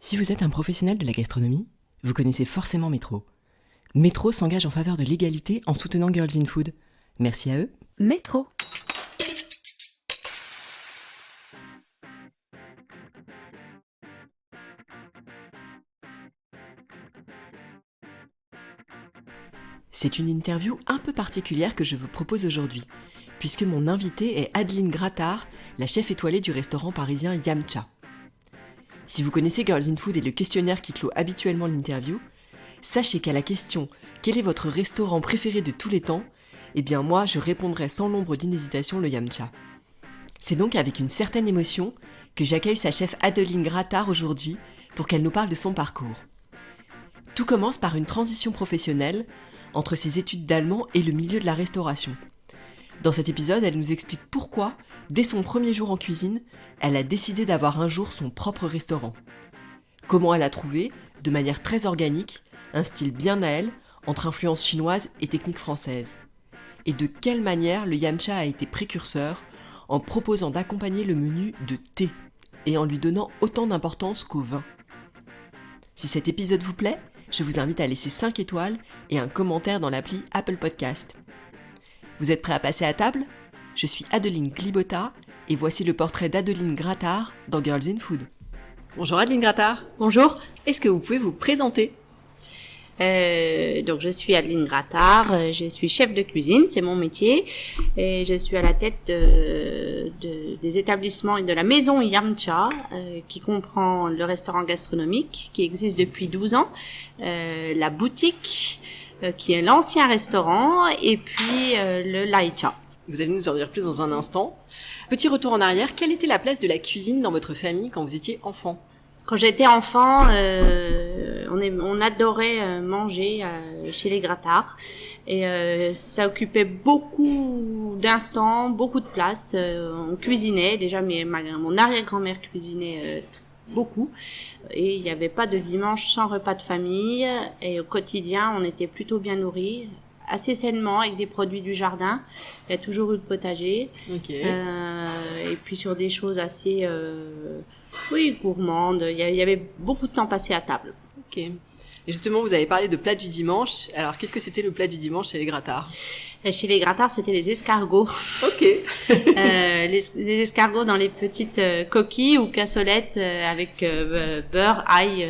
Si vous êtes un professionnel de la gastronomie, vous connaissez forcément Métro. Métro s'engage en faveur de l'égalité en soutenant Girls in Food. Merci à eux. Métro. C'est une interview un peu particulière que je vous propose aujourd'hui, puisque mon invitée est Adeline Grattard, la chef étoilée du restaurant parisien Yamcha. Si vous connaissez Girls in Food et le questionnaire qui clôt habituellement l'interview, sachez qu'à la question « Quel est votre restaurant préféré de tous les temps ?», eh bien moi, je répondrai sans l'ombre d'une hésitation le Yamcha. C'est donc avec une certaine émotion que j'accueille sa chef Adeline Grattard aujourd'hui pour qu'elle nous parle de son parcours. Tout commence par une transition professionnelle entre ses études d'allemand et le milieu de la restauration. Dans cet épisode, elle nous explique pourquoi, dès son premier jour en cuisine, elle a décidé d'avoir un jour son propre restaurant. Comment elle a trouvé, de manière très organique, un style bien à elle, entre influences chinoises et techniques françaises. Et de quelle manière le Yamcha a été précurseur en proposant d'accompagner le menu de thé et en lui donnant autant d'importance qu'au vin. Si cet épisode vous plaît, je vous invite à laisser 5 étoiles et un commentaire dans l'appli Apple Podcast. Vous êtes prêts à passer à table ? Je suis Adeline Glibota et voici le portrait d'Adeline Grattard dans Girls in Food. Bonjour Adeline Grattard. Bonjour. Est-ce que vous pouvez vous présenter ? Donc je suis Adeline Grattard, je suis chef de cuisine, c'est mon métier, et je suis à la tête des établissements et de la maison Yamcha, qui comprend le restaurant gastronomique qui existe depuis 12 ans, la boutique qui est l'ancien restaurant, et puis le Laicha. Vous allez nous en dire plus dans un instant. Petit retour en arrière, quelle était la place de la cuisine dans votre famille quand vous étiez enfant ? Quand j'étais enfant, on adorait manger chez les Grattards, et ça occupait beaucoup d'instants, beaucoup de place. On cuisinait, déjà mon arrière-grand-mère cuisinait beaucoup, et il n'y avait pas de dimanche sans repas de famille, et au quotidien on était plutôt bien nourris, assez sainement avec des produits du jardin. Il y a toujours eu le potager, Okay. Et puis sur des choses assez gourmandes. Il y avait beaucoup de temps passé à table. Ok. Et justement, vous avez parlé de plat du dimanche. Alors, qu'est-ce que c'était le plat du dimanche chez les Grattards ? Chez les Grattards, c'était les escargots. Ok. Les escargots dans les petites coquilles ou cassolettes avec beurre, ail,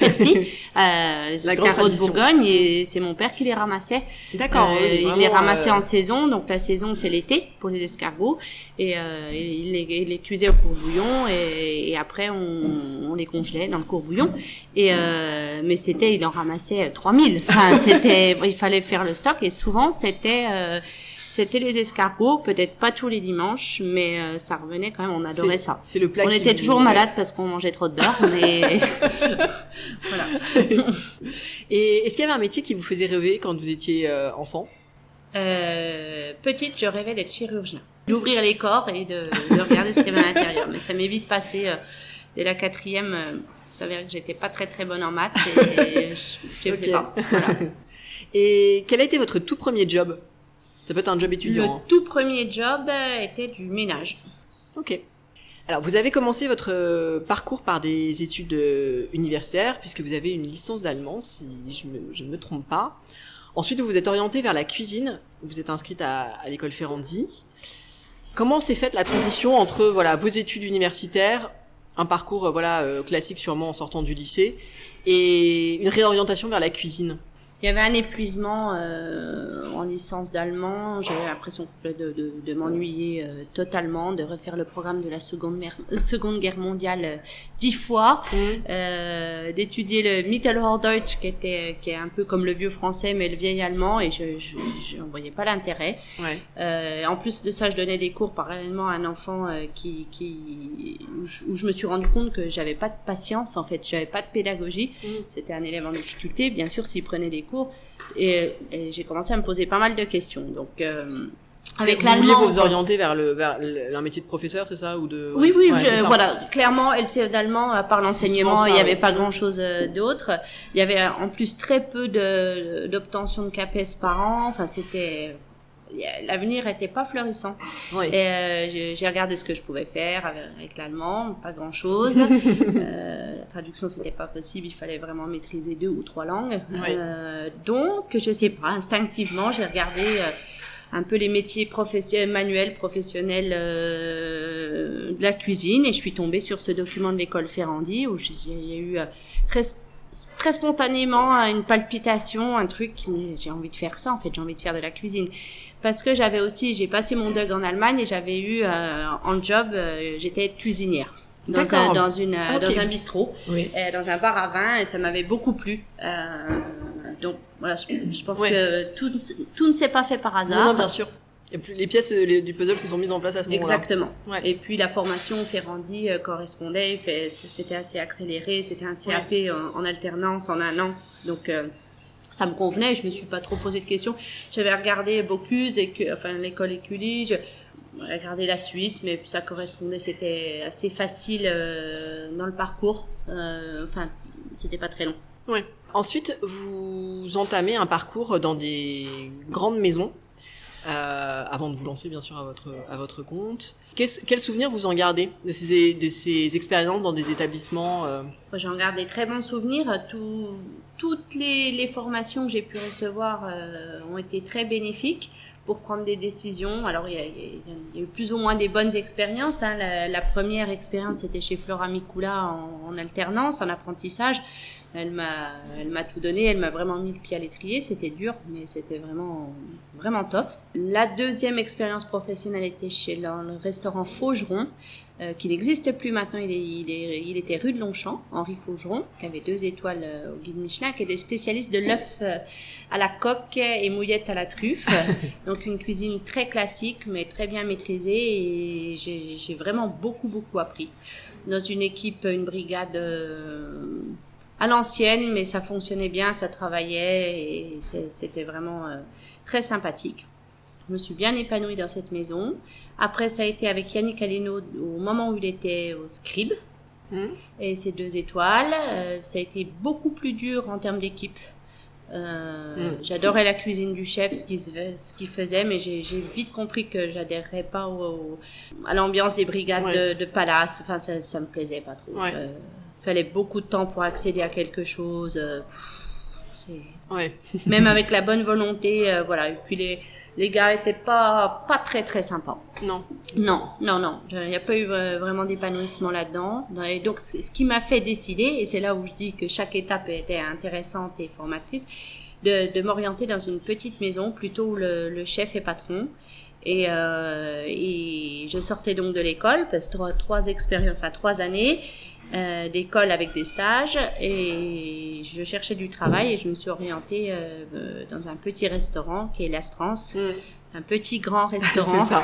persil. Les escargots de Bourgogne, et c'est mon père qui les ramassait. D'accord. Il les ramassait en saison, donc la saison c'est l'été pour les escargots, et il les cuisait au courbouillon, et après on les congelait dans le courbouillon. Mais il en ramassait 3000. Enfin, il fallait faire le stock, et souvent c'était les escargots, peut-être pas tous les dimanches, mais ça revenait quand même, on adorait ça. C'est le plat on était toujours malade parce qu'on mangeait trop de beurre, mais voilà. Et est-ce qu'il y avait un métier qui vous faisait rêver quand vous étiez enfant ? Petite, je rêvais d'être chirurgien, d'ouvrir les corps et de regarder ce qu'il y avait à l'intérieur, mais ça m'est vite passé dès la 4e. Il s'avérait que j'étais pas très très bonne en maths, et je sais pas. Voilà. Et quel a été votre tout premier job ? Ça peut être un job étudiant. Le tout premier job était du ménage. Ok. Alors, vous avez commencé votre parcours par des études universitaires, puisque vous avez une licence d'allemand, si je ne me trompe pas. Ensuite, vous vous êtes orienté vers la cuisine. Vous êtes inscrite à l'école Ferrandi. Comment s'est faite la transition entre vos études universitaires, un parcours classique sûrement en sortant du lycée, et une réorientation vers la cuisine ? Il y avait un épuisement en licence d'allemand. J'avais l'impression de m'ennuyer totalement, de refaire le programme de la Seconde Guerre mondiale 10 fois, d'étudier le Mittelhochdeutsch qui est un peu comme le vieux français mais le vieil allemand, et je n'en voyais pas l'intérêt. Ouais. En plus de ça, je donnais des cours parallèlement à un enfant où je me suis rendu compte que j'avais pas de patience, en fait, j'avais pas de pédagogie. C'était un élève en difficulté, bien sûr, s'il prenait des cours, et j'ai commencé à me poser pas mal de questions. Donc avec l'allemand, vous vouliez vous orienter vers un métier de professeur, c'est ça, ou de... Oui, voilà, clairement, LCE d'allemand, à part l'enseignement, il n'y avait pas grand-chose d'autre. Il y avait en plus très peu d'obtention de CAPES par an. Enfin, c'était l'avenir était pas florissant. Oui. Et j'ai regardé ce que je pouvais faire avec l'allemand, pas grand-chose. La traduction, c'était pas possible, il fallait vraiment maîtriser 2 ou 3 langues. Oui. Donc, je sais pas, instinctivement, j'ai regardé un peu les métiers manuels, professionnels de la cuisine, et je suis tombée sur ce document de l'école Ferrandi où il y a eu très spontanément une palpitation, un truc, j'ai envie de faire ça en fait, j'ai envie de faire de la cuisine. Parce que j'ai passé mon DUG en Allemagne et j'avais eu en job, j'étais cuisinière. Dans un bistrot, Oui. Dans un bar à vin, et ça m'avait beaucoup plu. Donc voilà, je pense Ouais. que tout ne s'est pas fait par hasard. Non, bien sûr. Et puis, les pièces du puzzle se sont mises en place à ce moment-là. Exactement. Ouais. Et puis la formation Ferrandi correspondait, c'était assez accéléré, c'était un CAP en alternance en 1 an. Donc ça me convenait, je me suis pas trop posé de questions. J'avais regardé Bocuse, l'école Écully, j'ai regardé la Suisse, mais ça correspondait, c'était assez facile dans le parcours. C'était pas très long. Ouais. Ensuite, vous entamez un parcours dans des grandes maisons, avant de vous lancer bien sûr à votre compte. Quels souvenirs vous en gardez de ces expériences dans des établissements Moi, j'en garde des très bons souvenirs. Toutes les formations que j'ai pu recevoir ont été très bénéfiques pour prendre des décisions. Alors, il y a eu plus ou moins des bonnes expériences. Hein. La première expérience, c'était chez Flora Mikula en alternance, en apprentissage. Elle m'a tout donné, elle m'a vraiment mis le pied à l'étrier, c'était dur, mais c'était vraiment, vraiment top. La deuxième expérience professionnelle était chez le restaurant Faugeron, qui n'existe plus maintenant, il était rue de Longchamp, Henri Faugeron, qui avait 2 étoiles au guide Michelin, qui était spécialiste de l'œuf à la coque et mouillette à la truffe. Donc une cuisine très classique, mais très bien maîtrisée, et j'ai vraiment beaucoup, beaucoup appris. Dans une équipe, une brigade à l'ancienne, mais ça fonctionnait bien, ça travaillait, et c'était vraiment très sympathique. Je me suis bien épanouie dans cette maison. Après, ça a été avec Yannick Aleno au moment où il était au Scribe, et ses 2 étoiles. Ça a été beaucoup plus dur en termes d'équipe. J'adorais la cuisine du chef, ce qu'il faisait, mais j'ai vite compris que j'adhérerais pas à l'ambiance des brigades de palace. Enfin, ça me plaisait pas trop. Ouais. Fallait beaucoup de temps pour accéder à quelque chose. Ouais. Même avec la bonne volonté, voilà. Et puis les gars étaient pas très très sympas. Non. Non. Il n'y a pas eu vraiment d'épanouissement là-dedans. Et donc, c'est ce qui m'a fait décider, et c'est là où je dis que chaque étape était intéressante et formatrice, de m'orienter dans une petite maison, plutôt où le chef est patron. Et je sortais donc de l'école, parce que 3 années d'école avec des stages, et je cherchais du travail, et je me suis orientée dans un petit restaurant qui est l'Astrance. Un petit grand restaurant. C'est ça.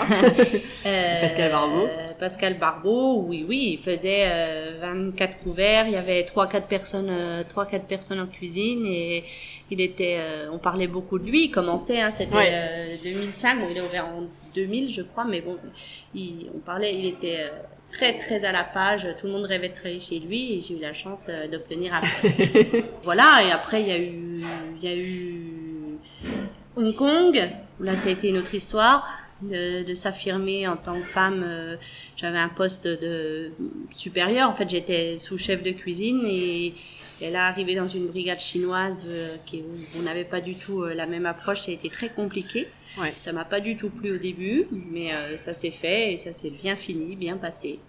Pascal Barbeau. Pascal Barbeau, oui, il faisait 24 couverts, il y avait 3-4 personnes en cuisine, et on parlait beaucoup de lui, il commençait, hein, c'était 2005, bon, il est ouvert en 2000 je crois, mais bon, il était très très à la page, tout le monde rêvait de travailler chez lui, et j'ai eu la chance d'obtenir un poste. Voilà, et après il y a eu Hong Kong. Là, ça a été une autre histoire de s'affirmer en tant que femme. J'avais un poste de supérieur. En fait, j'étais sous-chef de cuisine, et là, arriver dans une brigade chinoise où on n'avait pas du tout la même approche, ça a été très compliqué. Ouais. Ça m'a pas du tout plu au début, mais ça s'est fait, et ça s'est bien fini, bien passé.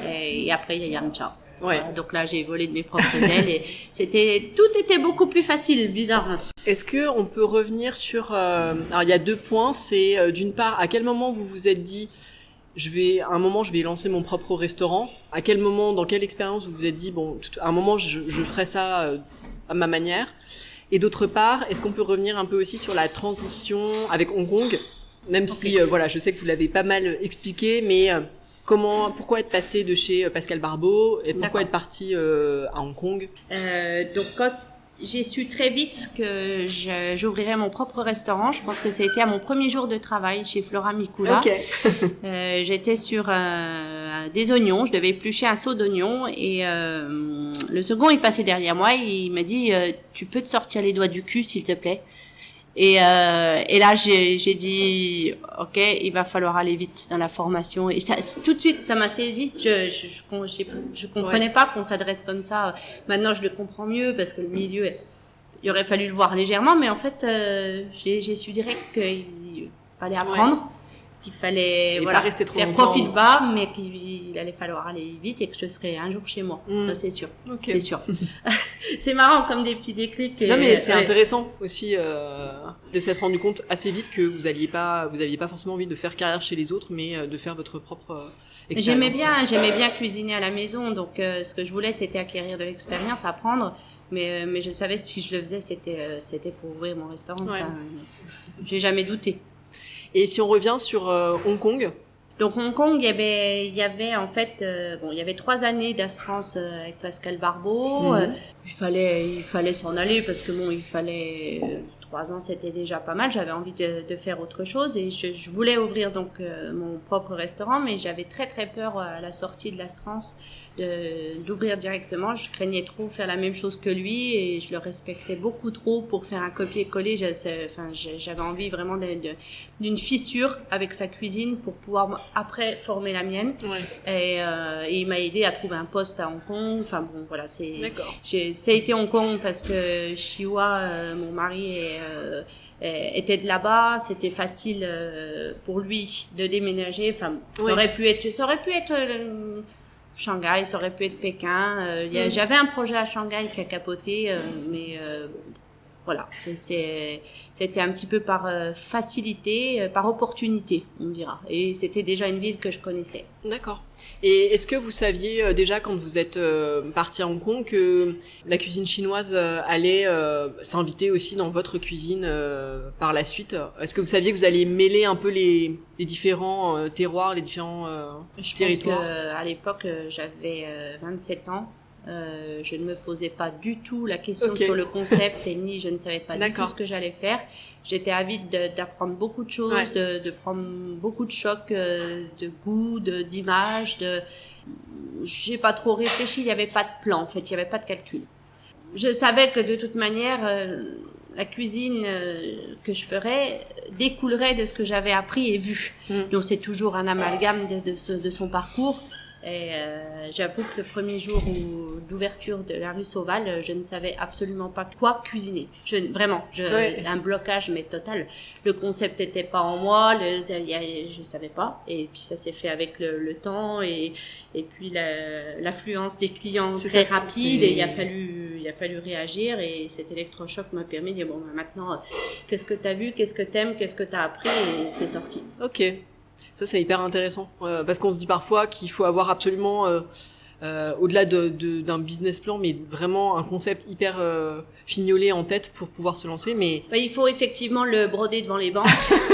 Et après, il y a Yamcha. Ouais. Voilà, donc là, j'ai volé de mes propres ailes, et tout était beaucoup plus facile, bizarrement. Est-ce que on peut revenir sur alors il y a 2 points, c'est d'une part à quel moment vous vous êtes dit à un moment je vais lancer mon propre restaurant, à quel moment, dans quelle expérience vous vous êtes dit bon à un moment je ferai ça à ma manière, et d'autre part est-ce qu'on peut revenir un peu aussi sur la transition avec Hong Kong, même si voilà, je sais que vous l'avez pas mal expliqué, mais pourquoi être passé de chez Pascal Barbeau, et pourquoi être parti à Hong Kong? Donc quand j'ai su très vite que j'ouvrirais mon propre restaurant, je pense que ça a été à mon premier jour de travail chez Flora Mikula. Ok. J'étais sur des oignons, je devais éplucher un seau d'oignons, et le second est passé derrière moi, et il m'a dit tu peux te sortir les doigts du cul s'il te plaît. Et là, j'ai dit, ok, il va falloir aller vite dans la formation. Et ça, tout de suite, ça m'a saisi. Je comprenais pas qu'on s'adresse comme ça. Maintenant, je le comprends mieux parce que le milieu, il aurait fallu le voir légèrement, mais en fait, j'ai su direct qu'il fallait apprendre, qu'il fallait pas rester trop faire longtemps. profil bas, mais qu'il allait falloir aller vite et que je serais un jour chez moi. Ça, c'est sûr. Okay. C'est sûr. C'est marrant comme des petits déclics. Non, mais c'est intéressant aussi de s'être rendu compte assez vite que vous aviez pas forcément envie de faire carrière chez les autres, mais de faire votre propre expérience. J'aimais bien cuisiner à la maison, donc ce que je voulais, c'était acquérir de l'expérience, apprendre. Mais je savais que si je le faisais, c'était pour ouvrir mon restaurant. Ouais. Enfin, j'ai jamais douté. Et si on revient sur Hong Kong. Donc Hong Kong, il y avait en fait, il y avait 3 années d'astreinte avec Pascal Barbeau. Il fallait s'en aller parce que il fallait 3 ans, c'était déjà pas mal. J'avais envie de faire autre chose et je voulais ouvrir donc mon propre restaurant, mais j'avais très très peur à la sortie de l'astreinte d'ouvrir directement. Je craignais trop faire la même chose que lui et je le respectais beaucoup trop pour faire un copier-coller. J'avais envie vraiment d'une fissure avec sa cuisine pour pouvoir après former la mienne. Et il m'a aidé à trouver un poste à Hong Kong. Enfin bon, voilà, ça a été Hong Kong parce que Chiwa, mon mari, était de là-bas. C'était facile pour lui de déménager. Enfin, ça aurait pu être Shanghai, ça aurait pu être Pékin. J'avais un projet à Shanghai qui a capoté, mais voilà, c'était un petit peu par facilité, par opportunité, on dira. Et c'était déjà une ville que je connaissais. D'accord. Et est-ce que vous saviez déjà quand vous êtes parti à Hong Kong que la cuisine chinoise allait s'inviter aussi dans votre cuisine par la suite? Est-ce que vous saviez que vous alliez mêler un peu les différents terroirs, les différents territoires? Je pense qu'à l'époque, j'avais 27 ans. Je ne me posais pas du tout la question sur le concept et je ne savais pas du tout ce que j'allais faire. J'étais avide d'apprendre beaucoup de choses, de prendre beaucoup de chocs de goût, d'images. J'ai pas trop réfléchi, il n'y avait pas de plan en fait, il n'y avait pas de calcul. Je savais que de toute manière, la cuisine que je ferais découlerait de ce que j'avais appris et vu. Donc c'est toujours un amalgame de son parcours. Et j'avoue que le premier jour d'ouverture de la rue Sauval, je ne savais absolument pas quoi cuisiner. Un blocage mais total. Le concept n'était pas en moi, je savais pas. Et puis ça s'est fait avec le temps et puis l'affluence des clients très rapide. Et il a fallu réagir et cet électrochoc m'a permis de dire maintenant qu'est-ce que t'as vu, qu'est-ce que t'aimes, qu'est-ce que t'as appris et c'est sorti. Ok. Ça, c'est hyper intéressant parce qu'on se dit parfois qu'il faut avoir absolument, au-delà d'un business plan, mais vraiment un concept hyper fignolé en tête pour pouvoir se lancer. Mais il faut effectivement le broder devant les banques,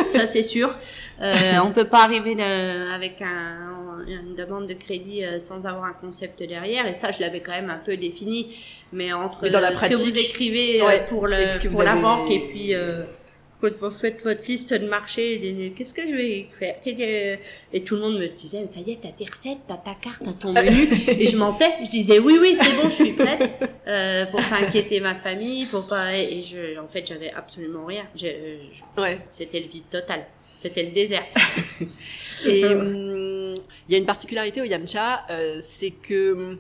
ça c'est sûr. On peut pas arriver avec une demande de crédit sans avoir un concept derrière. Et ça, je l'avais quand même un peu défini. Mais entre dans la ce pratique, que vous écrivez pour la banque et puis quand vous faites votre liste de marché, qu'est-ce que je vais faire? Et tout le monde me disait, ça y est, t'as tes recettes, t'as ta carte, t'as ton menu. Et je mentais, je disais, oui, c'est bon, je suis prête, pour pas inquiéter ma famille, pour pas, en fait, j'avais absolument rien. C'était le vide total. C'était le désert. Et il y a une particularité au Yamcha, c'est que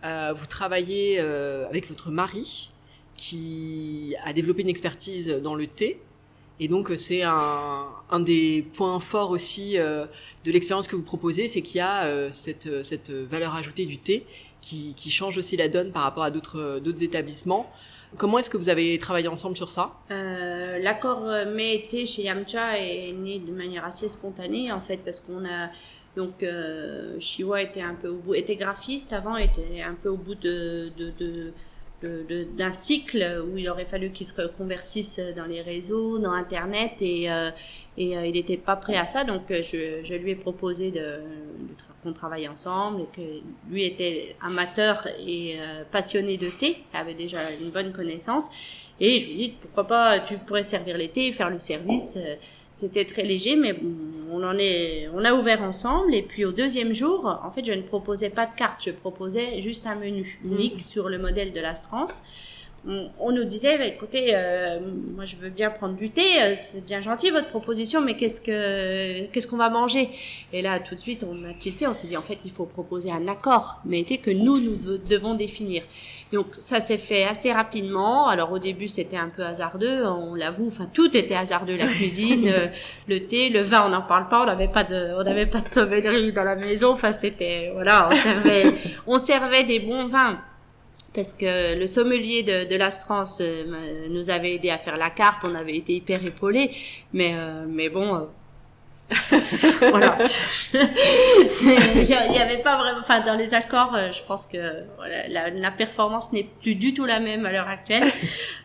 vous travaillez avec votre mari qui a développé une expertise dans le thé. Et donc, c'est un des points forts aussi de l'expérience que vous proposez, c'est qu'il y a cette valeur ajoutée du thé qui change aussi la donne par rapport à d'autres établissements. Comment est-ce que vous avez travaillé ensemble sur ça? L'accord mai-été chez Yamcha est né de manière assez spontanée, en fait, parce qu'on a... Donc, Chiwa était graphiste avant, était un peu au bout d'un cycle où il aurait fallu qu'il se reconvertisse dans les réseaux, dans Internet et il n'était pas prêt à ça. Donc, je lui ai proposé qu'on travaille ensemble et que lui était amateur et passionné de thé, avait déjà une bonne connaissance. Et je lui ai dit, pourquoi pas, tu pourrais servir les thés, faire le service. C'était très léger, mais on a ouvert ensemble. Et puis au deuxième jour, en fait, je ne proposais pas de carte, je proposais juste un menu unique sur le modèle de l'Astrance. on nous disait, bah, écoutez, moi je veux bien prendre du thé, c'est bien gentil votre proposition, mais qu'est-ce qu'on va manger? Et là, tout de suite, on a tilté, on s'est dit, en fait, il faut proposer un accord, mais que nous devons définir. Donc ça s'est fait assez rapidement. Alors au début, c'était un peu hasardeux, on l'avoue. Enfin, tout était hasardeux, la cuisine, le thé, le vin, on n'en parle pas. On n'avait pas de sommellerie dans la maison. Enfin, c'était voilà, on servait des bons vins. Parce que le sommelier de l'Astrance nous avait aidé à faire la carte, on avait été hyper épaulés, mais bon, voilà. Il y avait pas vraiment, enfin dans les accords, je pense que voilà, la performance n'est plus du tout la même à l'heure actuelle,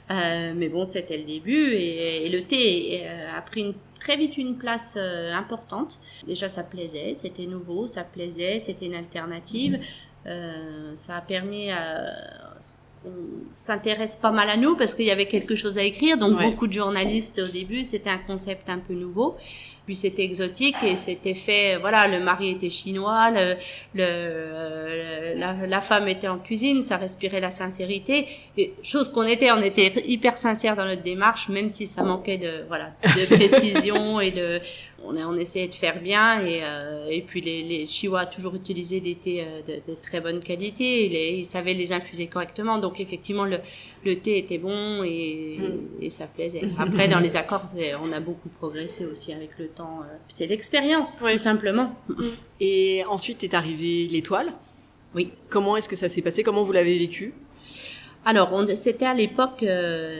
mais bon, c'était le début et le thé a pris très vite une place importante. Déjà, ça plaisait, c'était nouveau, ça plaisait, c'était une alternative. Ça a permis qu'on s'intéresse pas mal à nous parce qu'il y avait quelque chose à écrire. Donc, beaucoup de journalistes au début, c'était un concept un peu nouveau. Puis c'était exotique et c'était fait, voilà, le mari était chinois, la femme était en cuisine, ça respirait la sincérité. Et chose on était hyper sincère dans notre démarche, même si ça manquait de précision et on essayait de faire bien et puis les Chihuahuas toujours utilisaient des thés de très bonne qualité, ils savaient les infuser correctement, donc effectivement le thé était bon et ça plaisait. Après dans les accords, on a beaucoup progressé aussi avec le temps, c'est l'expérience tout simplement. Et ensuite est arrivée l'étoile. Oui. Comment est-ce que ça s'est passé? Comment vous l'avez vécu? Alors, c'était à l'époque,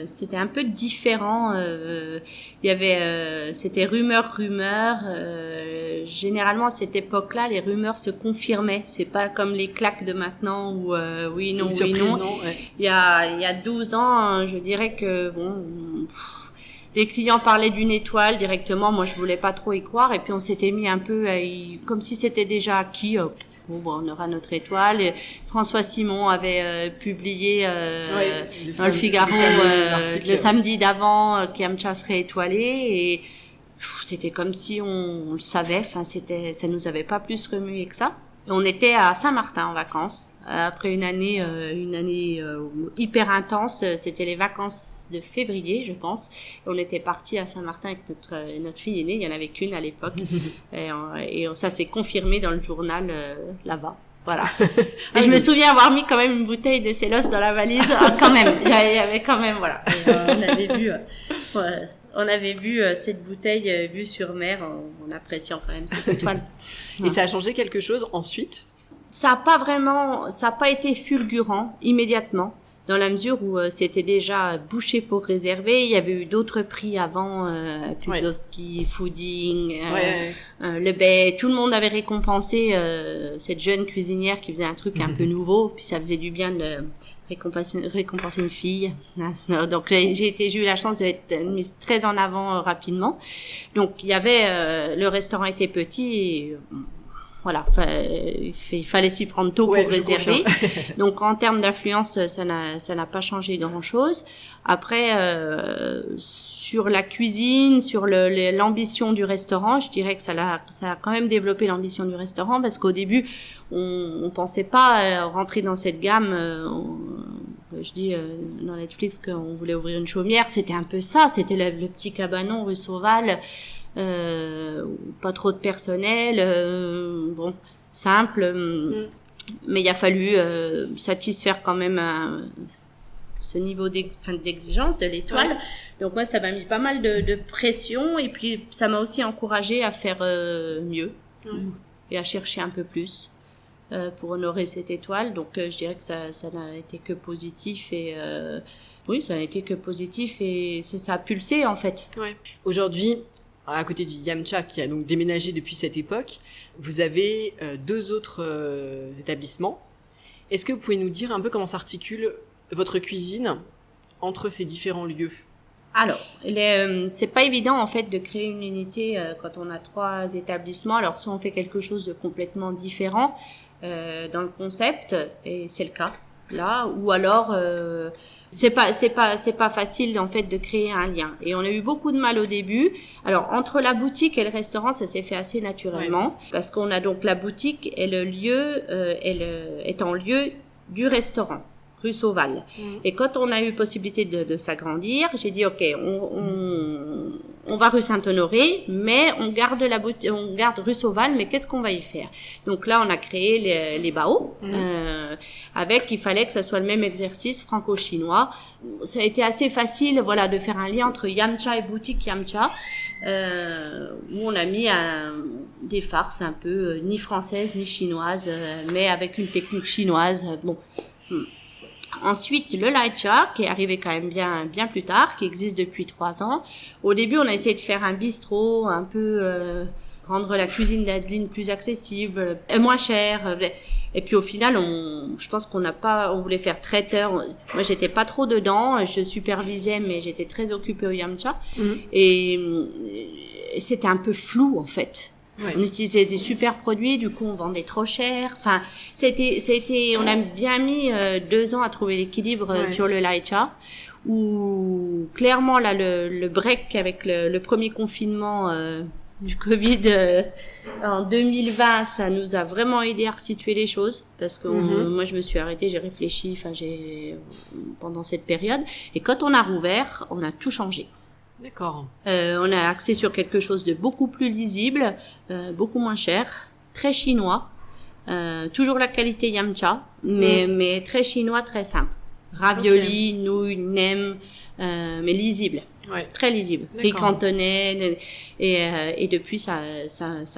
c'était un peu différent. Il y avait, c'était rumeur. Généralement, à cette époque-là, les rumeurs se confirmaient. C'est pas comme les claques de maintenant où oui, non, oui, non. Ouais. Il y a 12 ans, je dirais que bon. Les clients parlaient d'une étoile directement. Moi, je voulais pas trop y croire. Et puis, on s'était mis un peu comme si c'était déjà acquis. Bon, on aura notre étoile. Et François Simon avait publié dans le Figaro le samedi d'avant qu'Yamcha serait étoilé et c'était comme si on le savait. Enfin, ça nous avait pas plus remué que ça. Et on était à Saint-Martin en vacances après une année hyper intense. C'était les vacances de février, je pense. Et on était partis à Saint-Martin avec notre fille aînée. Il y en avait qu'une à l'époque. et ça s'est confirmé dans le journal là-bas. Voilà. Et je me souviens avoir mis quand même une bouteille de Célos dans la valise. Quand même. Il y avait quand même, voilà. Et, on avait vu cette bouteille vue sur mer en appréciant quand même cette étoile. Et ça a changé quelque chose ensuite? Ça a pas été fulgurant immédiatement, dans la mesure où c'était déjà bouché pour réserver. Il y avait eu d'autres prix avant, Pudowski, Fooding, Le Bay. Tout le monde avait récompensé cette jeune cuisinière qui faisait un truc un peu nouveau. Puis ça faisait du bien de récompenser une fille. Donc j'ai eu la chance d'être mise très en avant rapidement. Donc il y avait le restaurant était petit et voilà, il fallait s'y prendre tôt pour réserver. Donc en termes d'influence, ça n'a pas changé grand-chose. Après sur la cuisine, sur l'ambition du restaurant, je dirais que ça a quand même développé l'ambition du restaurant parce qu'au début, on pensait pas rentrer dans cette gamme. Je dis dans Netflix qu'on voulait ouvrir une chaumière, c'était un peu ça, c'était le petit cabanon rue Sauval. Pas trop de personnel, bon, simple, mais il a fallu satisfaire quand même ce niveau d'exigence de l'étoile. Donc moi, ça m'a mis pas mal de pression et puis ça m'a aussi encouragée à faire mieux et à chercher un peu plus pour honorer cette étoile. Donc je dirais que ça n'a été que positif et oui, ça n'a été que positif et ça a pulsé en fait. Aujourd'hui, à côté du Yamcha qui a donc déménagé depuis cette époque, vous avez 2 autres établissements. Est-ce que vous pouvez nous dire un peu comment s'articule votre cuisine entre ces différents lieux? Alors, c'est pas évident en fait de créer une unité quand on a 3 établissements. Alors, soit on fait quelque chose de complètement différent dans le concept, et c'est le cas là, ou alors c'est pas facile en fait de créer un lien. Et on a eu beaucoup de mal au début. Alors entre la boutique et le restaurant, ça s'est fait assez naturellement parce qu'on a donc la boutique et le lieu est en lieu du restaurant. rue Sauval. Et quand on a eu possibilité de s'agrandir, j'ai dit ok, on va rue Saint-Honoré, mais on garde rue Sauval, mais qu'est-ce qu'on va y faire? Donc là, on a créé les baos, il fallait que ça soit le même exercice franco-chinois. Ça a été assez facile, voilà, de faire un lien entre Yamcha et boutique Yamcha, où on a mis des farces un peu ni françaises ni chinoises, mais avec une technique chinoise. Ensuite, le Laicha, qui est arrivé quand même bien plus tard, qui existe depuis 3 ans. Au début, on a essayé de faire un bistrot, un peu rendre la cuisine d'Adeline plus accessible, moins chère. Et puis au final, je pense on voulait faire traiteur. Moi, j'étais pas trop dedans. Je supervisais, mais j'étais très occupée au Yamcha. Et c'était un peu flou, en fait. Ouais. On utilisait des super produits, du coup on vendait trop cher. Enfin, on a bien mis 2 ans à trouver l'équilibre sur le Laicha, où clairement là le break avec le premier confinement du Covid en 2020, ça nous a vraiment aidé à resituer les choses, parce que moi je me suis arrêtée, j'ai réfléchi, pendant cette période, et quand on a rouvert, on a tout changé. D'accord. On a axé sur quelque chose de beaucoup plus lisible, beaucoup moins cher, très chinois, toujours la qualité Yamcha, mais très chinois, très simple. Ravioli, nouilles, nem, mais lisible, très lisible. Riz cantonais, et depuis ça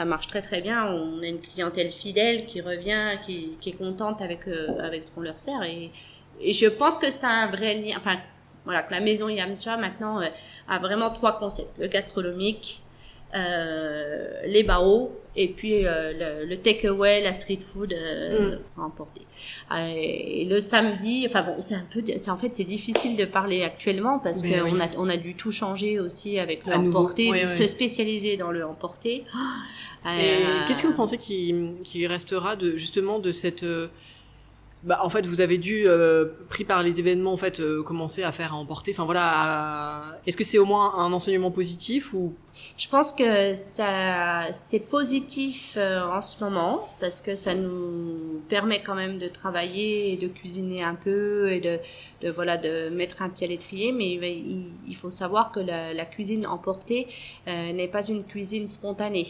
marche très très bien. On a une clientèle fidèle qui revient, qui est contente avec ce qu'on leur sert, et je pense que ça a un vrai lien. Enfin, voilà, que la maison Yamcha maintenant a vraiment 3 concepts: le gastronomique, les baos, et puis le take-away, la street food à emporter. Et le samedi, en fait c'est difficile de parler actuellement, parce que on a dû tout changer aussi avec le emporté, se spécialiser dans le emporté. Et qu'est-ce que vous pensez qui restera justement de cette en fait, vous avez dû, pris par les événements, en fait, commencer à faire à emporter. Enfin voilà, est-ce que c'est au moins un enseignement positif ou? Je pense que c'est positif en ce moment, parce que ça nous permet quand même de travailler et de cuisiner un peu, et de mettre un pied à l'étrier. Mais il faut savoir que la cuisine emportée n'est pas une cuisine spontanée.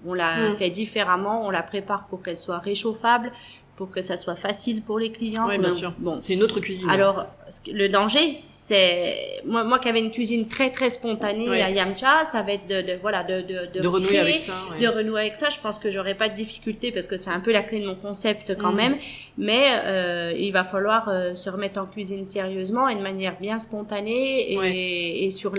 On la fait différemment, on la prépare pour qu'elle soit réchauffable, pour que ça soit facile pour les clients. Oui, bien sûr. Bon. C'est une autre cuisine. Alors, le danger, c'est moi qui avais une cuisine très très spontanée à Yamcha, ça va être de renouer avec ça. De renouer avec ça. Je pense que j'aurais pas de difficulté, parce que c'est un peu la clé de mon concept quand même. Mais il va falloir se remettre en cuisine sérieusement, et de manière bien spontanée, et sur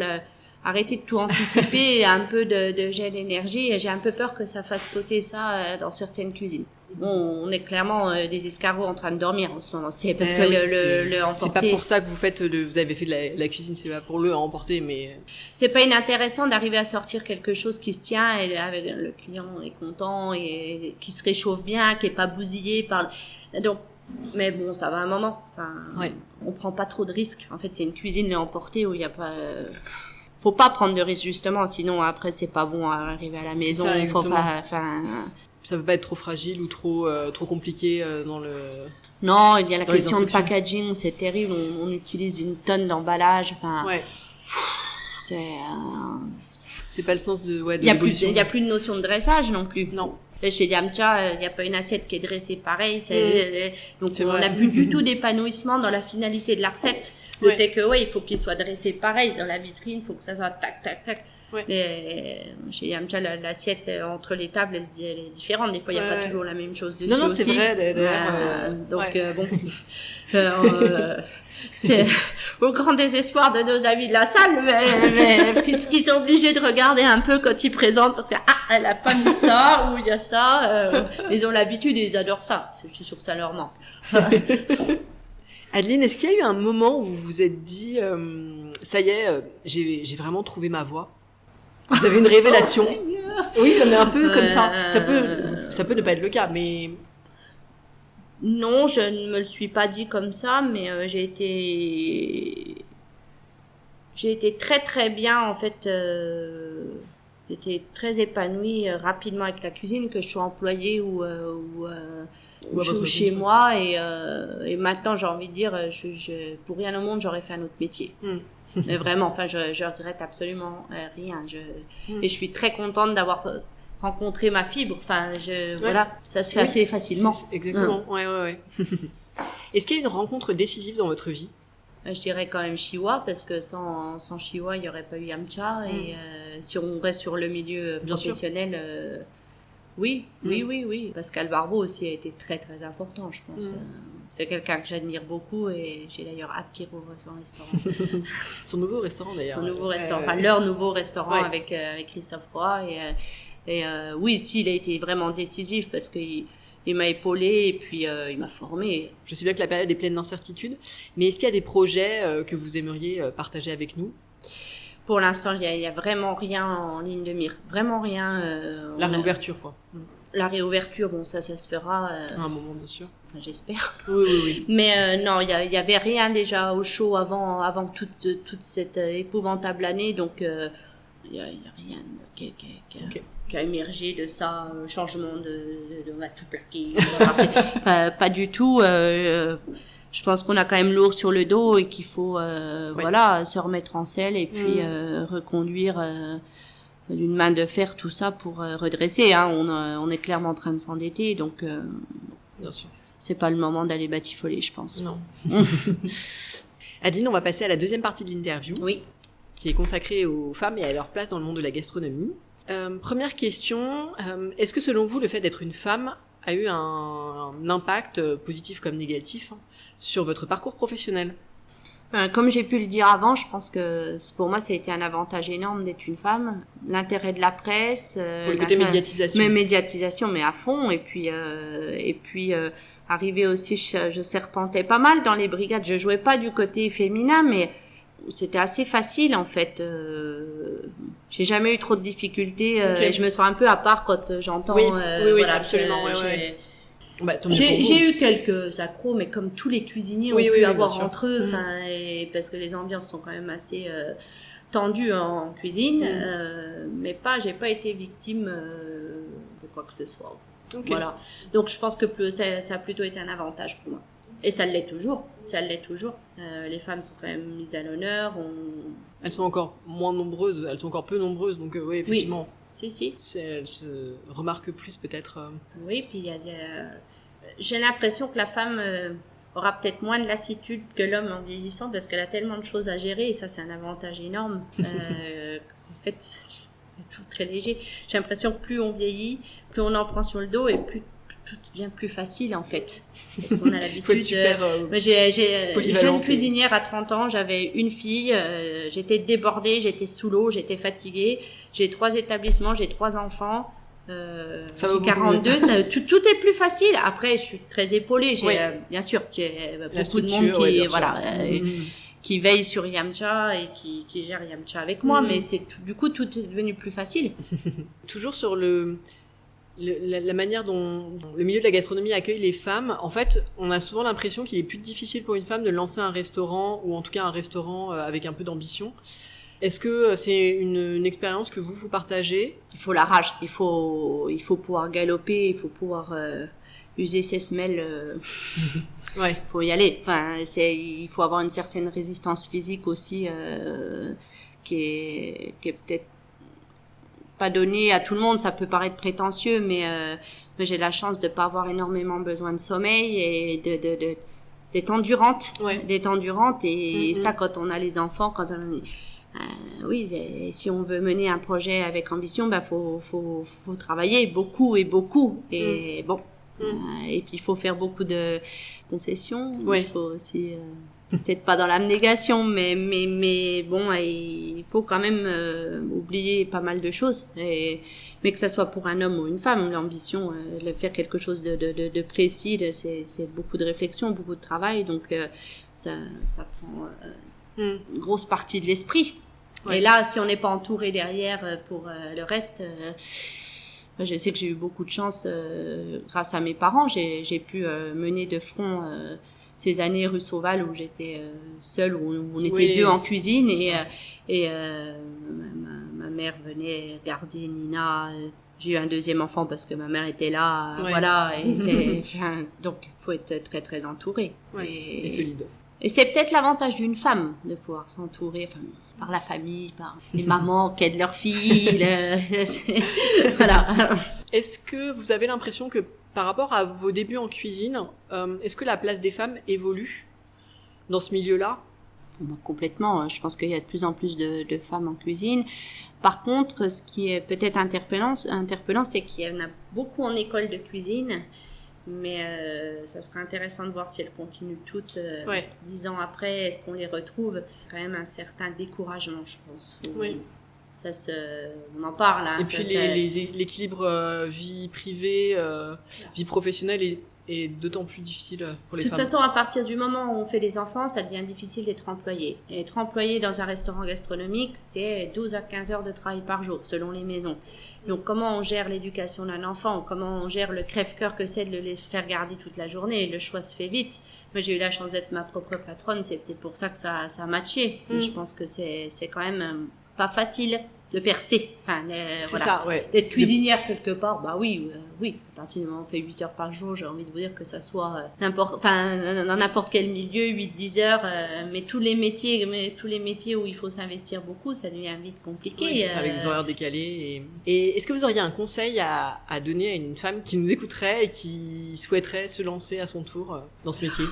arrêter de tout anticiper, un peu de jet d'énergie. J'ai un peu peur que ça fasse sauter ça dans certaines cuisines. Bon, on est clairement des escargots en train de dormir en ce moment. C'est parce que le emporter. C'est pas pour ça que vous avez fait de la cuisine, c'est pas pour le emporter, mais. C'est pas inintéressant d'arriver à sortir quelque chose qui se tient, et le client est content, et qui se réchauffe bien, qui est pas bousillé donc. Mais bon, ça va un moment. Enfin, on prend pas trop de risques. En fait, c'est une cuisine emportée où il y a pas. Faut pas prendre de risques, justement, sinon après c'est pas bon à arriver à la maison. Ça, faut pas. Ça peut pas être trop fragile ou trop compliqué dans le. Non, il y a la question de packaging, c'est terrible. On utilise une tonne d'emballage. C'est pas le sens de. Il y a plus de notion de dressage non plus. Non. Chez Yamcha, il n'y a pas une assiette qui est dressée pareil. Donc on n'a plus du tout d'épanouissement dans la finalité de la recette. Le take-away, il faut qu'il soit dressé pareil dans la vitrine. Il faut que ça soit tac, tac, tac. Chez Yamcha, l'assiette entre les tables, elle est différente. Des fois, il n'y a pas toujours la même chose dessus. Non, aussi. C'est vrai, d'ailleurs. Donc, bon. C'est au grand désespoir de nos amis de la salle, mais qui sont obligés de regarder un peu quand ils présentent, parce que elle a pas mis ça, ou il y a ça. Ils ont l'habitude et ils adorent ça. Je suis sûre que ça leur manque. Adeline, est-ce qu'il y a eu un moment où vous vous êtes dit ça y est, j'ai vraiment trouvé ma voie? Vous avez une révélation? Oui, mais un peu comme ça. Ça peut ne pas être le cas, mais. Non, je ne me le suis pas dit comme ça, mais j'ai été très très bien, en fait. J'étais très épanouie rapidement avec la cuisine, que je sois employée ou chez moi et maintenant j'ai envie de dire pour rien au monde j'aurais fait un autre métier. Mais vraiment, enfin je regrette absolument rien. Et je suis très contente d'avoir rencontré ma fibre. Enfin voilà, ça se fait assez facilement. Exactement. Ouais. Est-ce qu'il y a une rencontre décisive dans votre vie? Je dirais quand même Chiwa, parce que sans Chiwa il n'y aurait pas eu Yamcha. Et si on reste sur le milieu professionnel, oui. Pascal Barbeau aussi a été très très important, je pense. C'est quelqu'un que j'admire beaucoup et j'ai d'ailleurs hâte qu'il rouvre son restaurant. Son nouveau restaurant d'ailleurs. Son nouveau restaurant, enfin leur nouveau restaurant avec Christophe Roy. Et oui, il a été vraiment décisif parce qu'il m'a épaulé et puis il m'a formé. Je sais bien que la période est pleine d'incertitudes, mais est-ce qu'il y a des projets que vous aimeriez partager avec nous? Pour l'instant, il y a vraiment rien en ligne de mire. Vraiment rien. La réouverture, quoi. La réouverture, bon, ça se fera. À un moment, bien sûr. Enfin, j'espère. Oui. Mais non, il y avait rien déjà au show avant toute cette épouvantable année, donc il y a rien qui a émergé de ça, changement on va tout plaquer. pas du tout. Je pense qu'on a quand même lourd sur le dos et qu'il faut se remettre en selle et puis reconduire d'une main de fer tout ça pour redresser. On est clairement en train de s'endetter, donc bien sûr. C'est pas le moment d'aller batifoler, je pense. Non. Adeline, on va passer à la deuxième partie de l'interview, qui est consacrée aux femmes et à leur place dans le monde de la gastronomie. Première question, est-ce que selon vous, le fait d'être une femme a eu un impact positif comme négatif sur votre parcours professionnel? Comme j'ai pu le dire avant, je pense que pour moi, ça a été un avantage énorme d'être une femme. L'intérêt de la presse, pour le côté médiatisation. Médiatisation, mais à fond. Et puis arrivé aussi, je serpentais pas mal dans les brigades. Je jouais pas du côté féminin, mais c'était assez facile en fait. J'ai jamais eu trop de difficultés. Et je me sens un peu à part quand j'entends. Oui, absolument. J'ai eu quelques accros, mais comme tous les cuisiniers ont pu avoir entre eux, parce que les ambiances sont quand même assez tendues en cuisine, mais j'ai pas été victime de quoi que ce soit. Voilà. Donc je pense que ça a plutôt été un avantage pour moi. Et ça l'est toujours. Les femmes sont quand même mises à l'honneur. Elles sont encore moins nombreuses, elles sont encore peu nombreuses, donc oui, effectivement. Si. Elles se remarquent plus peut-être. Oui, puis j'ai l'impression que la femme aura peut-être moins de lassitude que l'homme en vieillissant parce qu'elle a tellement de choses à gérer et ça c'est un avantage énorme. En fait, c'est tout très léger. J'ai l'impression que plus on vieillit, plus on en prend sur le dos et plus tout devient plus facile en fait. Parce qu'on a l'habitude. J'ai jeune cuisinière à 30 ans, j'avais une fille, j'étais débordée, j'étais sous l'eau, j'étais fatiguée. J'ai 3 établissements, j'ai 3 enfants. Ça va 42, tout est plus facile. Après, je suis très épaulée. Bien sûr, j'ai beaucoup de monde qui veille sur Yamcha et qui gère Yamcha avec moi, mais du coup, tout est devenu plus facile. Toujours sur la manière dont le milieu de la gastronomie accueille les femmes, en fait, on a souvent l'impression qu'il est plus difficile pour une femme de lancer un restaurant, ou en tout cas un restaurant avec un peu d'ambition. Est-ce que c'est une expérience que vous partagez? Il faut la rage, il faut pouvoir galoper, il faut pouvoir user ses semelles. Il faut y aller. Enfin, il faut avoir une certaine résistance physique aussi qui est peut-être pas donnée à tout le monde. Ça peut paraître prétentieux, mais j'ai la chance de pas avoir énormément besoin de sommeil et d'être endurante, et ça quand on a les enfants, si on veut mener un projet avec ambition, faut travailler beaucoup et puis il faut faire beaucoup de concessions. Il faut aussi peut-être pas dans l'abnégation, mais bon, il faut quand même oublier pas mal de choses. Mais que ça soit pour un homme ou une femme, l'ambition, de faire quelque chose de précis, c'est beaucoup de réflexion, beaucoup de travail, donc ça prend une grosse partie de l'esprit. Et là, si on n'est pas entouré derrière pour le reste, je sais que j'ai eu beaucoup de chance grâce à mes parents. J'ai pu mener de front ces années rue Sauval où j'étais seule, où on était 2 en cuisine et ma mère venait garder Nina. J'ai eu un deuxième enfant parce que ma mère était là, Ouais. voilà. Et donc, il faut être très, très entouré. Ouais. Et solide. Et c'est peut-être l'avantage d'une femme de pouvoir s'entourer, par la famille, par les mamans qui aident leurs filles. Voilà. Est-ce que vous avez l'impression que par rapport à vos débuts en cuisine, est-ce que la place des femmes évolue dans ce milieu-là ? Complètement. Je pense qu'il y a de plus en plus de femmes en cuisine. Par contre, ce qui est peut-être interpellant, c'est qu'il y en a beaucoup en école de cuisine. Mais ça serait intéressant de voir si elles continuent toutes 10 ans après. Est-ce qu'on les retrouve ? Quand même un certain découragement, je pense. Oui. On en parle. Hein, et puis l'équilibre vie privée, vie professionnelle est d'autant plus difficile pour les femmes. De toute façon, à partir du moment où on fait des enfants, ça devient difficile d'être employé. Et être employé dans un restaurant gastronomique, c'est 12 à 15 heures de travail par jour, selon les maisons. Donc, comment on gère l'éducation d'un enfant ? Comment on gère le crève-cœur que c'est de le faire garder toute la journée ? Le choix se fait vite. Moi, j'ai eu la chance d'être ma propre patronne. C'est peut-être pour ça que ça a matché. Mais je pense que c'est quand même pas facile de percer. D'être cuisinière quelque part, oui. À partir du moment où on fait 8 heures par jour, j'ai envie de vous dire que ça soit dans n'importe quel milieu, 8-10 heures, mais tous les métiers où il faut s'investir beaucoup, ça devient vite compliqué. Oui, c'est ça, avec des horaires décalés. Et est-ce que vous auriez un conseil à donner à une femme qui nous écouterait et qui souhaiterait se lancer à son tour dans ce métier ?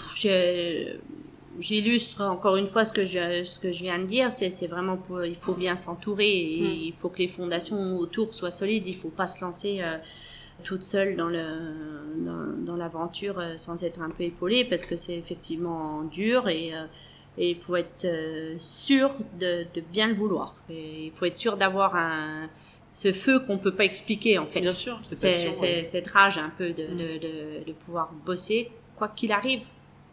J'illustre encore une fois ce que je viens de dire, c'est vraiment il faut bien s'entourer et il faut que les fondations autour soient solides, il faut pas se lancer toute seule dans l'aventure sans être un peu épaulée, parce que c'est effectivement dur et il faut être sûr de bien le vouloir. Et il faut être sûr d'avoir ce feu qu'on peut pas expliquer en fait. Bien sûr, cette rage un peu de pouvoir bosser quoi qu'il arrive.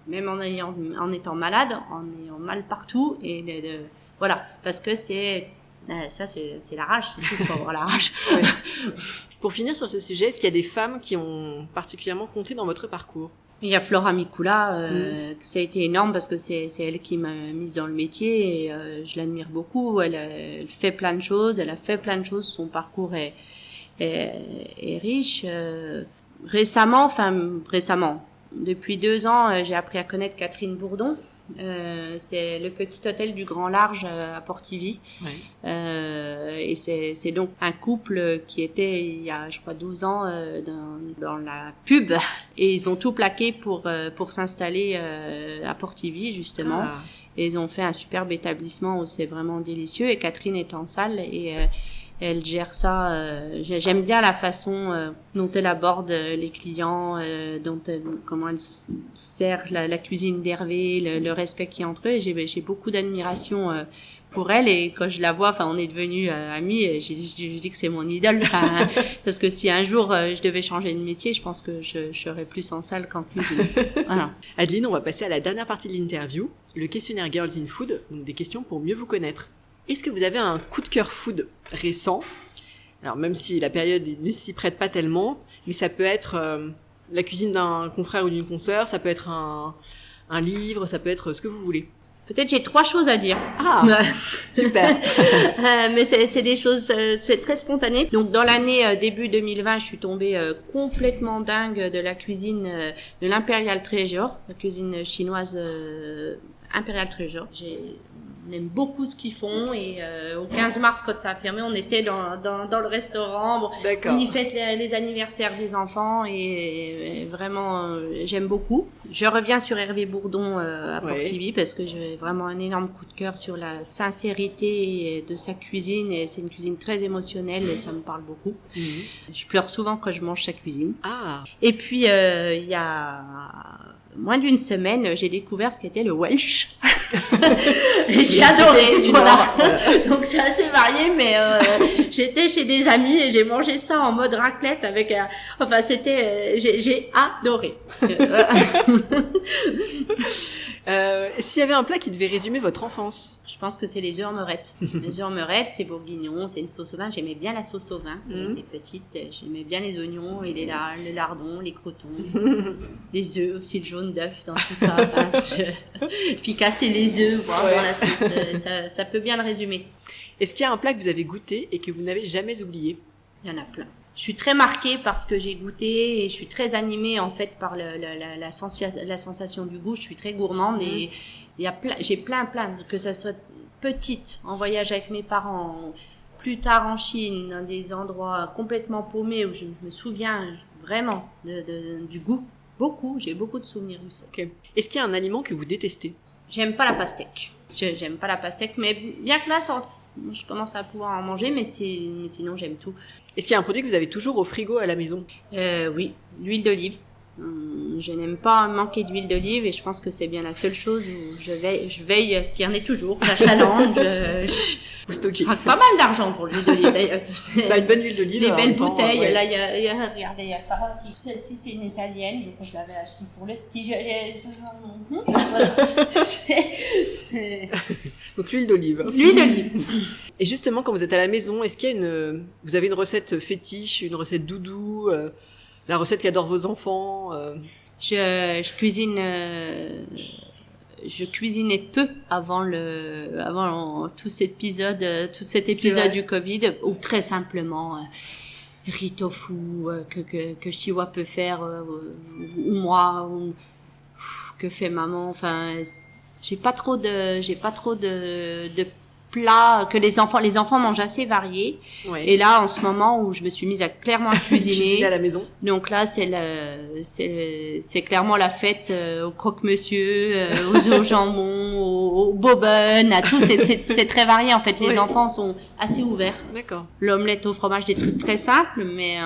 Même en étant malade, en ayant mal partout, et voilà, parce que c'est la rage, il faut avoir la rage. Ouais. Pour finir sur ce sujet, est-ce qu'il y a des femmes qui ont particulièrement compté dans votre parcours ? Il y a Flora Mikula, ça a été énorme parce que c'est elle qui m'a mise dans le métier et je l'admire beaucoup. Elle fait plein de choses, son parcours est riche. Récemment, depuis 2 ans, j'ai appris à connaître Catherine Bourdon. C'est le petit hôtel du Grand Large à Portivy. Ouais. Et c'est donc un couple qui était il y a, je crois, 12 ans dans la pub. Et ils ont tout plaqué pour s'installer à Portivy, justement. Ah. Et ils ont fait un superbe établissement où c'est vraiment délicieux. Et Catherine est en salle et elle gère ça. J'aime bien la façon dont elle aborde les clients, comment elle sert la cuisine d'Hervé, le respect qu'il y a entre eux. Et j'ai beaucoup d'admiration pour elle. Et quand je la vois, on est devenus amis. Je dis que c'est mon idole. Parce que si un jour je devais changer de métier, je pense que je serais plus en salle qu'en cuisine. Voilà. Adeline, on va passer à la dernière partie de l'interview, le questionnaire Girls in Food, donc des questions pour mieux vous connaître. Est-ce que vous avez un coup de cœur food récent ? Alors même si la période ne s'y prête pas tellement, mais ça peut être la cuisine d'un confrère ou d'une consoeur, ça peut être un livre, ça peut être ce que vous voulez. Peut-être j'ai 3 choses à dire. Ah, super. Mais c'est des choses, c'est très spontané. Donc dans l'année début 2020, je suis tombée complètement dingue de la cuisine de l'Imperial Treasure, la cuisine chinoise Imperial Treasure. On aime beaucoup ce qu'ils font et au 15 mars quand ça a fermé, on était dans le restaurant. Bon, on y fête les anniversaires des enfants et vraiment j'aime beaucoup. Je reviens sur Hervé Bourdon à Portivy parce que j'ai vraiment un énorme coup de cœur sur la sincérité de sa cuisine et c'est une cuisine très émotionnelle et ça me parle beaucoup. Je pleure souvent quand je mange sa cuisine. Ah. Et puis il y a moins d'une semaine, j'ai découvert ce qu'était le Welsh. Et j'ai adoré. Voilà. Donc c'est assez varié, mais j'étais chez des amis et j'ai mangé ça en mode raclette avec j'ai adoré. S'il y avait un plat qui devait résumer votre enfance ? Je pense que c'est les œufs en meurette. Les œufs en meurette, c'est bourguignon, c'est une sauce au vin. J'aimais bien la sauce au vin. Quand j'étais petite, j'aimais bien les oignons et le lardon, les crotons, les œufs aussi, le jaune d'œuf dans tout ça. Puis casser les œufs, voir dans la sauce, ça peut bien le résumer. Est-ce qu'il y a un plat que vous avez goûté et que vous n'avez jamais oublié ? Il y en a plein. je suis très marquée par ce que j'ai goûté et je suis très animée en fait par la sensation du goût. Je suis très gourmande et j'ai plein, que ça soit petite, en voyage avec mes parents, plus tard en Chine, dans des endroits complètement paumés où je me souviens vraiment du goût. J'ai beaucoup de souvenirs du sec. Okay. Est-ce qu'il y a un aliment que vous détestez? J'aime pas la pastèque. J'aime pas la pastèque, mais bien que là, je commence à pouvoir en manger, mais sinon j'aime tout. Est-ce qu'il y a un produit que vous avez toujours au frigo à la maison? Oui, l'huile d'olive. Je n'aime pas manquer d'huile d'olive et je pense que c'est bien la seule chose où je veille à ce qu'il y en ait toujours. La challenge. Vous stockez. Je craque pas mal d'argent pour l'huile d'olive. D'ailleurs, une bonne huile d'olive. Les belles bouteilles. Ouais. Là, regardez, il y a ça. Celle-ci, c'est une italienne. Je l'avais achetée pour le ski. Donc l'huile d'olive. L'huile d'olive. Et justement, quand vous êtes à la maison, est-ce qu'il y a vous avez une recette fétiche, une recette doudou, la recette qu'adorent vos enfants? Je cuisinais peu avant tout cet épisode du Covid, ou très simplement riz tofu que Chiwa peut faire ou moi ou que fait maman. Enfin, j'ai pas trop de plats que les enfants mangent assez variés. Ouais. Et là, en ce moment où je me suis mise à clairement cuisiner à la maison. Donc là, c'est clairement la fête au croque-monsieur, aux œufs au jambon, au bobonne, à tout. C'est très varié en fait. Les enfants sont assez ouverts. D'accord. L'omelette au fromage, des trucs très simples, mais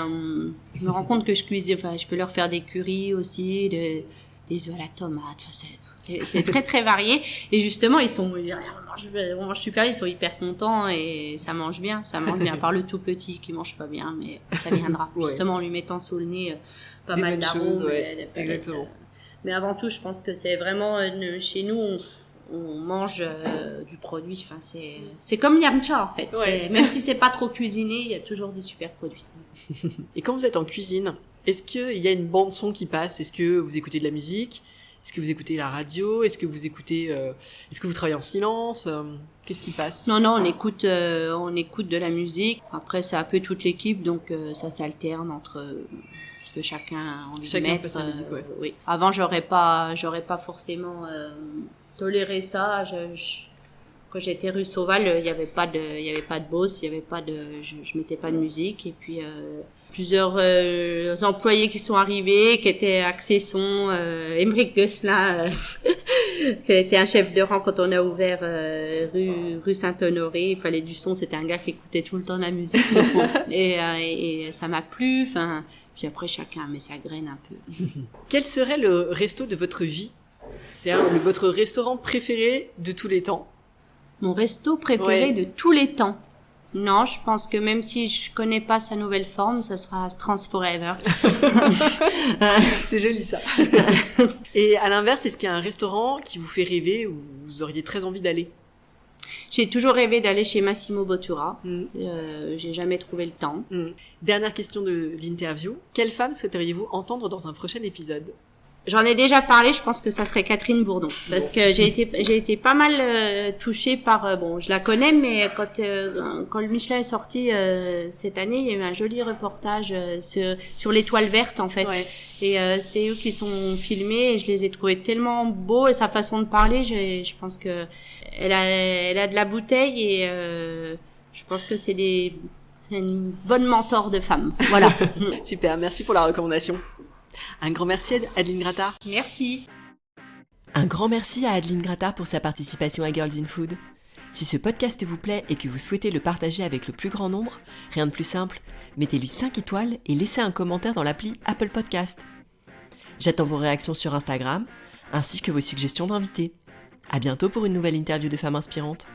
je me rends compte que je cuisine. Enfin, je peux leur faire des currys aussi, des œufs à la tomate. Enfin, c'est très très varié. Et justement, on mange super, ils sont hyper contents et ça mange bien. Par le tout petit qui mange pas bien, mais ça viendra. Ouais. Justement, en lui mettant sous le nez pas mal d'arômes. Exactement. Mais avant tout, je pense que c'est vraiment chez nous, on mange du produit. Enfin, c'est comme Yamcha en fait. Ouais. Même si c'est pas trop cuisiné, il y a toujours des super produits. Et quand vous êtes en cuisine, est-ce qu'il y a une bande son qui passe? Est-ce que vous écoutez de la musique? Est-ce que vous écoutez la radio? Est-ce que vous travaillez en silence? Qu'est-ce qui passe? Non, on écoute de la musique. Après, c'est un peu toute l'équipe, donc ça s'alterne entre ce que chacun a envie de mettre. Passe la musique, ouais. Oui. Avant, j'aurais pas forcément toléré ça. Quand j'étais rue Sauval, il y avait pas de boss, je mettais pas de musique. Et puis plusieurs employés qui sont arrivés, qui étaient axés son, Émeric Gosselin, qui était un chef de rang quand on a ouvert rue Saint-Honoré. Il fallait du son, c'était un gars qui écoutait tout le temps la musique. Et ça m'a plu. Enfin, puis après chacun met sa graine un peu. Quel serait le resto de votre vie? C'est votre restaurant préféré de tous les temps? Mon resto préféré de tous les temps? Non, je pense que même si je connais pas sa nouvelle forme, ça sera Strands Forever. C'est joli ça. Et à l'inverse, est-ce qu'il y a un restaurant qui vous fait rêver où vous auriez très envie d'aller? J'ai toujours rêvé d'aller chez Massimo Bottura. J'ai jamais trouvé le temps. Dernière question de l'interview. Quelle femme souhaiteriez-vous entendre dans un prochain épisode? J'en ai déjà parlé, je pense que ça serait Catherine Bourdon. Parce que j'ai été pas mal touchée par... je la connais, mais quand le Michelin est sorti cette année, il y a eu un joli reportage sur l'étoile verte, en fait. Ouais. Et c'est eux qui sont filmés et je les ai trouvés tellement beaux et sa façon de parler, je pense que elle a de la bouteille et je pense que c'est une bonne mentor de femme. Voilà. Super, merci pour la recommandation. Un grand merci à Adeline Grattard. Merci. Un grand merci à Adeline Grattard pour sa participation à Girls in Food. Si ce podcast vous plaît et que vous souhaitez le partager avec le plus grand nombre, rien de plus simple, mettez-lui 5 étoiles et laissez un commentaire dans l'appli Apple Podcast. J'attends vos réactions sur Instagram, ainsi que vos suggestions d'invités. À bientôt pour une nouvelle interview de femmes inspirantes.